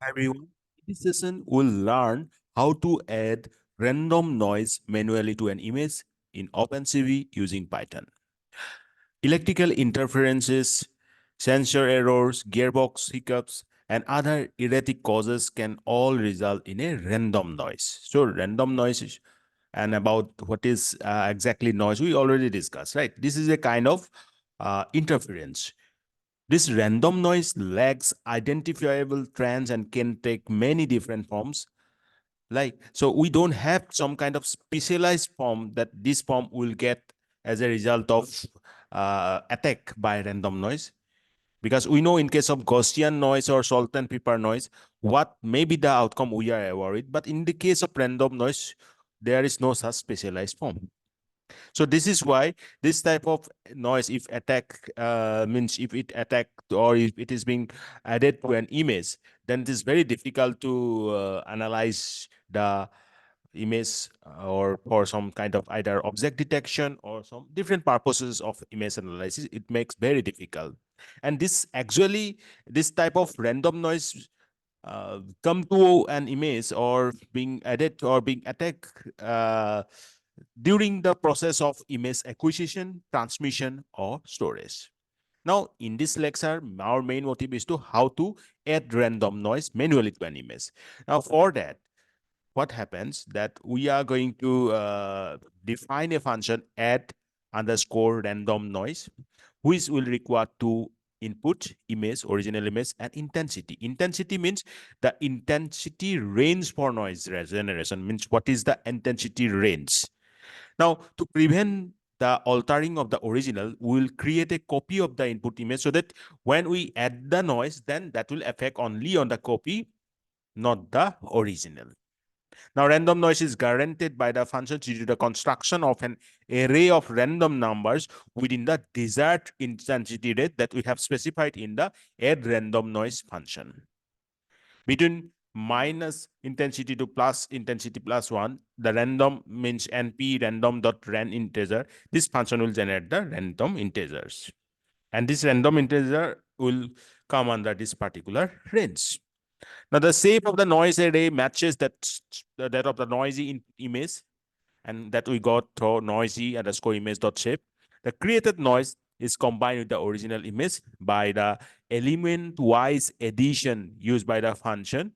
Hi everyone. In this session, we'll learn how to add random noise manually to an image in OpenCV using Python. Electrical interferences, sensor errors, gearbox hiccups, and other erratic causes can all result in a random noise. So, random noise and about what is exactly noise, we already discussed, right? This is a kind of interference. This random noise lacks identifiable trends and can take many different forms. Like, so we don't have some kind of specialized form that this form will get as a result of attack by random noise. Because we know in case of Gaussian noise or salt and pepper noise, what may be the outcome we are worried. But in the case of random noise, there is no such specialized form. So this is why this type of noise, if attack means if it attack or if it is being added to an image, then it is very difficult to analyze the image or for some kind of either object detection or some different purposes of image analysis. It makes very difficult. And this actually, this type of random noise come to an image or being added or being attacked during the process of image acquisition, transmission, or storage. Now, in this lecture, our main motive is to how to add random noise manually to an image. Now, for that, what happens that we are going to define a function add underscore random noise, which will require two input, image, original image, and intensity. Intensity means the intensity range for noise generation, means what is the intensity range. Now, to prevent the altering of the original, we will create a copy of the input image so that when we add the noise, then that will affect only on the copy, not the original. Now, random noise is guaranteed by the function due to the construction of an array of random numbers within the desired intensity rate that we have specified in the add random noise function. Between minus intensity to plus intensity plus one, the random means np random dot ran integer. This function will generate the random integers. And this random integer will come under this particular range. Now, the shape of the noise array matches that of the noisy image, and that we got through noisy underscore image dot shape. The created noise is combined with the original image by the element wise addition used by the function,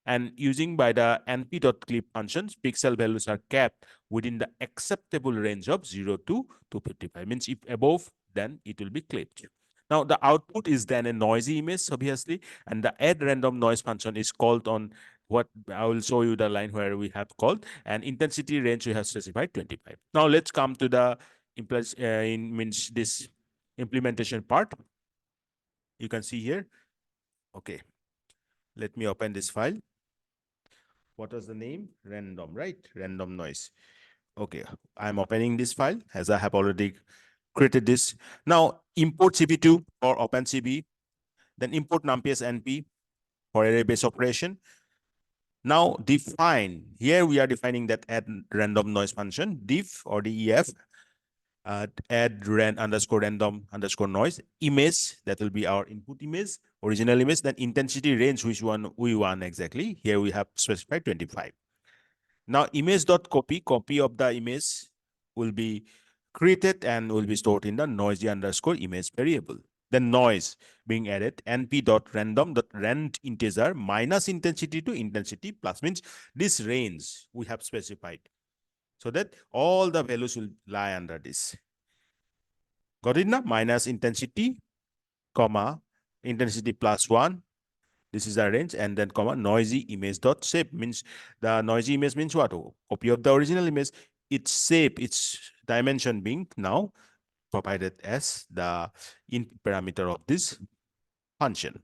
and using by the np.clip functions, pixel values are kept within the acceptable range of 0 to 255. Means if above, then it will be clipped. Now, the output is then a noisy image, obviously, and the add random noise function is called on what I will show you the line where we have called, and intensity range we have specified 25. Now, let's come to the means this implementation part. You can see here. Okay, let me open this file. What was the name? Random, right? Random noise. Okay, I'm opening this file as I have already created this. Now, import CP2 or OpenCV, then import numpy as NP for array-based operation. Now, define, here we are defining that add random noise function, diff or def, add underscore random underscore noise, image, that will be our input image, original image, then intensity range, which one we want exactly. Here we have specified 25. Now, image.copy, copy of the image will be created and will be stored in the noisy underscore image variable. Then noise being added, np.random.rand integer minus intensity to intensity plus, means this range we have specified, so that all the values will lie under this. Got it now? Minus intensity, comma, intensity plus one. This is the range, and then comma noisy image dot shape, means the noisy image means what? Copy of the original image. Its shape, its dimension being now provided as the input parameter of this function.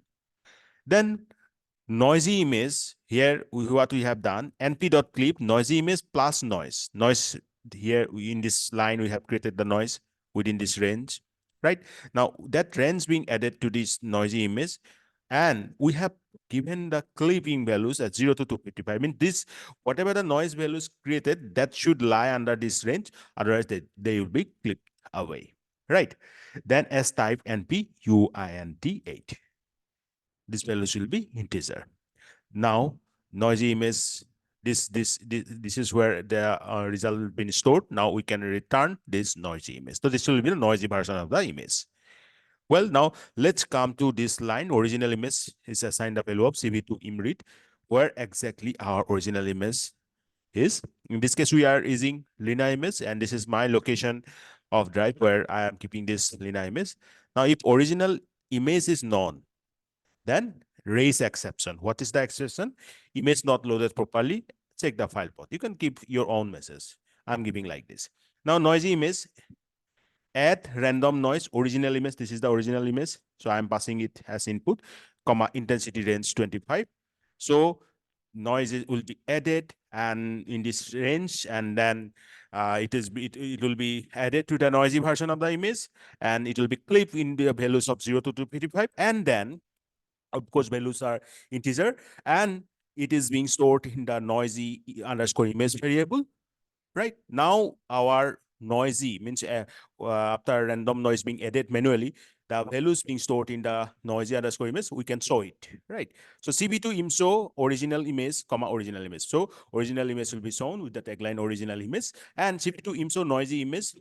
Then noisy image, here what we have done, np.clip noisy image plus noise. Noise, here in this line we have created the noise within this range, right? Now that range being added to this noisy image, and we have given the clipping values at 0 to 255. I mean, this, whatever the noise values created, that should lie under this range, otherwise they will be clipped away, right? Then as type np uint 8, this values will be integer. Now, noisy image, this is where the result will be stored. Now we can return this noisy image. So this will be the noisy version of the image. Well, now let's come to this line. Original image is assigned a value of CV2 imread, where exactly our original image is. In this case, we are using Lina image, and this is my location of drive where I am keeping this Lina image. Now, if original image is known, then raise exception. What is the exception? Image not loaded properly. Check the file path. You can keep your own message. I'm giving like this. Now, noisy image, add random noise, original image. This is the original image. So I'm passing it as input, comma, intensity range 25. So noise will be added and in this range, and then it will be added to the noisy version of the image, and it will be clipped in the values of 0 to 255, and then of course values are integer, and it is being stored in the noisy underscore image variable. Right now, our noisy means after random noise being added manually, the values being stored in the noisy underscore image, we can show it, right? So CV2 im show original image, comma original image. So original image will be shown with the tagline original image, and CV2 im show noisy image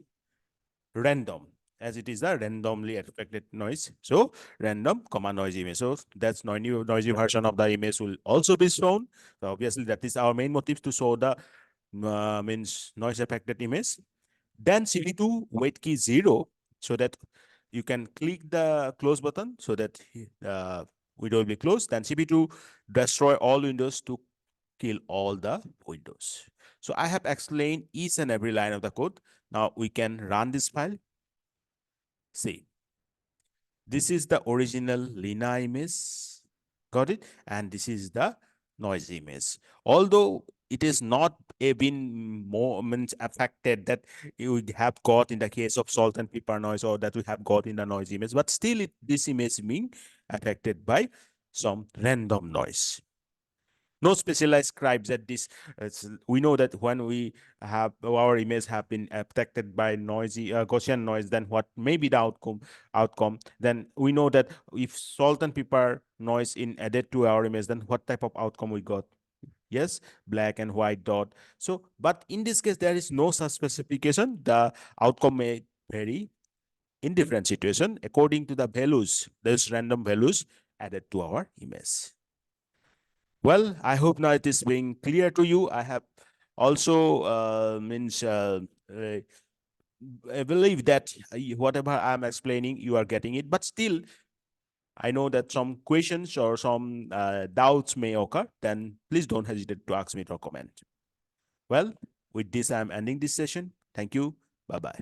random, as it is a randomly affected noise. So random, comma noisy image. So that's noisy version of the image will also be shown. So obviously that is our main motive to show the means noise affected image. Then CV2 wait key 0, so that you can click the close button so that window will be closed. Then CV2 destroy all windows to kill all the windows. So I have explained each and every line of the code. Now we can run this file. See, this is the original Lina image. Got it? And this is the noise image. Although it is not been moments affected that you would have got in the case of salt and pepper noise, or that we have got in the noise image, but still this image being affected by some random noise. No specialized scribes at this. We know that when we have our image have been affected by noisy Gaussian noise, then what may be the outcome? Then we know that if salt and pepper noise in added to our image, then what type of outcome we got? Yes, black and white dot. So, but in this case, there is no such specification. The outcome may vary in different situation according to the values, those random values added to our image. Well, I hope now it is being clear to you. I have also I believe that whatever I'm explaining, you are getting it. But still, I know that some questions or some doubts may occur. Then please don't hesitate to ask me or comment. Well, with this, I'm ending this session. Thank you. Bye-bye.